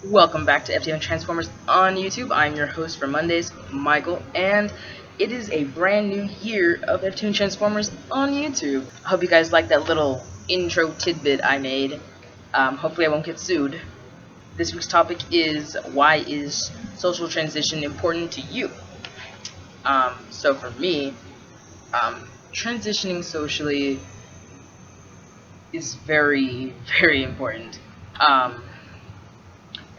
Welcome back to FTM Transformers on YouTube. I'm your host for Mondays, Michael, and it is a brand new year of FTM Transformers on YouTube. I hope you guys like that little intro tidbit I made. Hopefully I won't get sued. This week's topic is, why is social transition important to you? So for me, transitioning socially is very, very important. Um,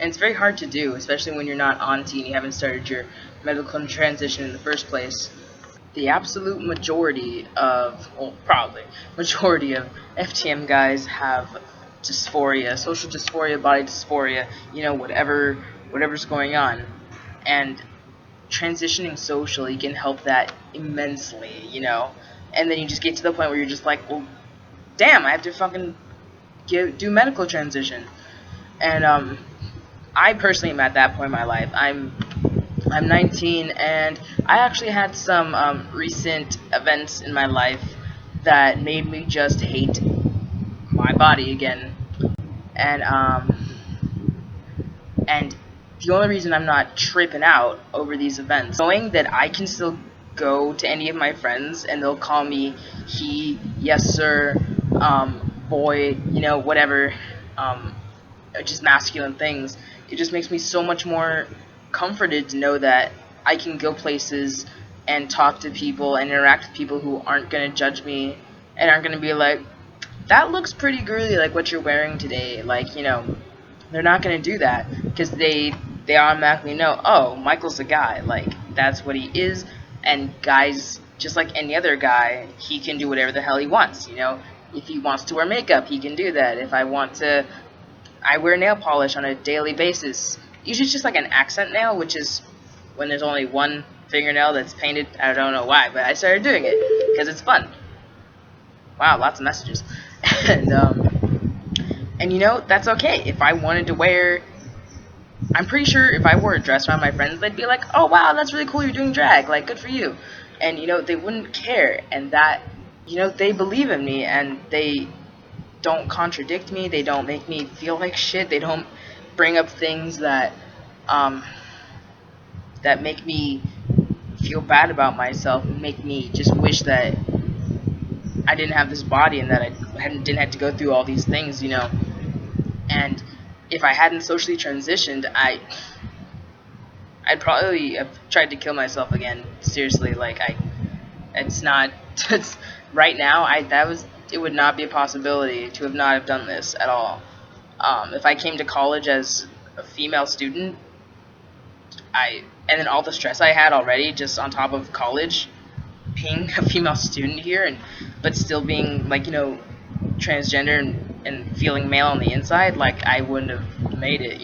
And it's very hard to do, especially when you're not on T and you haven't started your medical transition in the first place. The absolute majority of, well, probably, majority of FTM guys have dysphoria, social dysphoria, body dysphoria, whatever's going on. And transitioning socially can help that immensely. And then you just get to the point where you're just like, well, damn, I have to fucking do medical transition. And I personally am at that point in my life. I'm 19, and I actually had some recent events in my life that made me just hate my body again. And and the only reason I'm not tripping out over these events, knowing that I can still go to any of my friends and they'll call me he, yes sir, boy, whatever, just masculine things. It just makes me so much more comforted to know that I can go places and talk to people and interact with people who aren't going to judge me and aren't going to be like, that looks pretty girly, like what you're wearing today. They're not going to do that because they automatically know, oh, Michael's a guy. Like, that's what he is. And guys, just like any other guy, he can do whatever the hell he wants. If he wants to wear makeup, he can do that. If I wear nail polish on a daily basis. Usually it's just like an accent nail, which is when there's only one fingernail that's painted. I don't know why, but I started doing it because it's fun. Wow, lots of messages. and that's okay. If I wanted to wear, I'm pretty sure if I wore a dress around my friends, they'd be like, oh wow, that's really cool, you're doing drag, like, good for you. And they wouldn't care, and that, they believe in me, and they don't contradict me. They don't make me feel like shit. They don't bring up things that make me feel bad about myself and make me just wish that I didn't have this body and that didn't have to go through all these things. And if I hadn't socially transitioned, I'd probably have tried to kill myself again. Seriously, it's not. It's, right now, it would not be a possibility to not have done this at all. If I came to college as a female student, and then all the stress I had already just on top of college, being a female student here, but still being transgender and feeling male on the inside, I wouldn't have made it.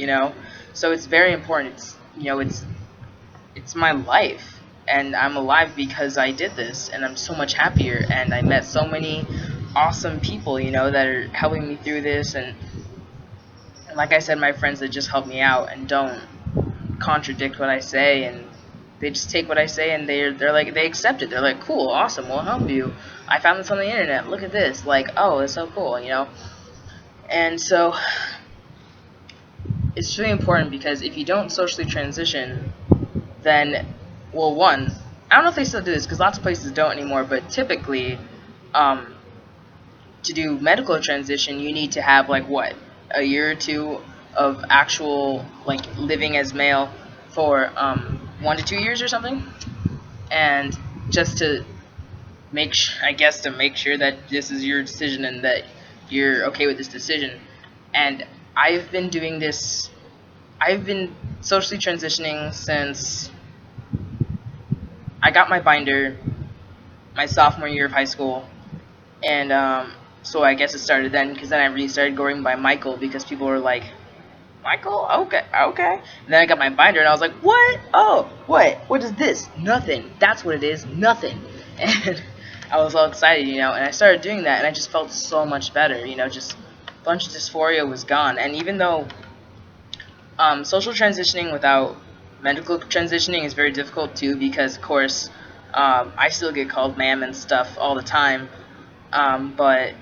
So it's very important. It's my life, and I'm alive because I did this, and I'm so much happier, and I met so many awesome people, that are helping me through this, and like I said, my friends that just help me out and don't contradict what I say, and they just take what I say and they're like, they accept it. They're like, cool, awesome, we'll help you. I found this on the internet. Look at this. Like, oh, it's so cool. And so it's really important because if you don't socially transition, then, well, one, I don't know if they still do this because lots of places don't anymore, but typically, to do medical transition, you need to have a year or two of actual living as male for 1 to 2 years or something, and just to to make sure that this is your decision and that you're okay with this decision. And I've been doing this. I've been socially transitioning since I got my binder my sophomore year of high school, and so I guess it started then, because then I really started going by Michael because people were like, Michael? Okay, okay. And then I got my binder and I was like, what? Oh, what? What is this? Nothing. That's what it is. Nothing. And I was all excited, and I started doing that, and I just felt so much better, just a bunch of dysphoria was gone. And even though social transitioning without medical transitioning is very difficult too, because of course I still get called ma'am and stuff all the time, but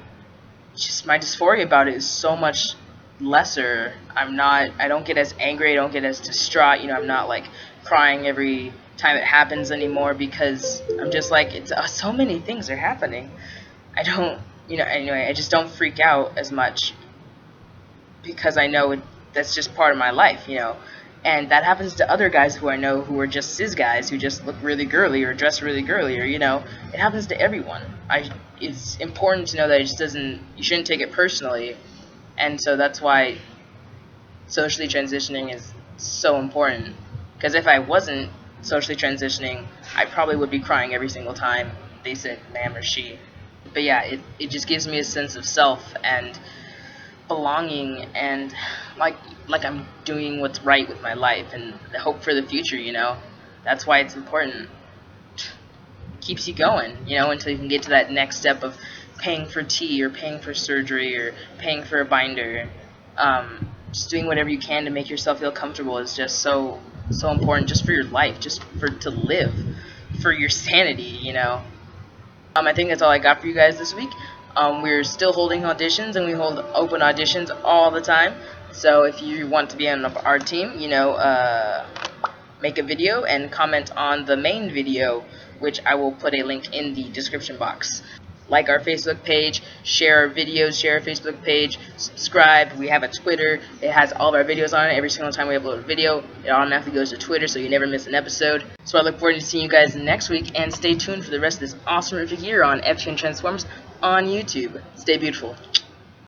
just my dysphoria about it is so much lesser. I don't get as angry, I don't get as distraught, I'm not like crying every time it happens anymore, because I'm just like, it's so many things are happening. I don't, anyway, I just don't freak out as much, because I know that's just part of my life. And that happens to other guys who I know who are just cis guys who just look really girly or dress really girly, it happens to everyone. It's important to know that you shouldn't take it personally, and so that's why socially transitioning is so important. Because if I wasn't socially transitioning, I probably would be crying every single time they said ma'am or she. But yeah, it just gives me a sense of self and belonging, and like I'm doing what's right with my life and the hope for the future. That's why it's important. It keeps you going, until you can get to that next step of paying for tea or paying for surgery or paying for a binder. Just doing whatever you can to make yourself feel comfortable is just so important, just for your life, just to live, for your sanity. I think that's all I got for you guys this week. We're still holding auditions, and we hold open auditions all the time. So if you want to be on our team, make a video and comment on the main video, which I will put a link in the description box. Like our Facebook page, share our videos, share our Facebook page, subscribe. We have a Twitter. It has all of our videos on it. Every single time we upload a video, it automatically goes to Twitter, so you never miss an episode. So I look forward to seeing you guys next week, and stay tuned for the rest of this awesome year on FTN Transforms on YouTube. Stay beautiful.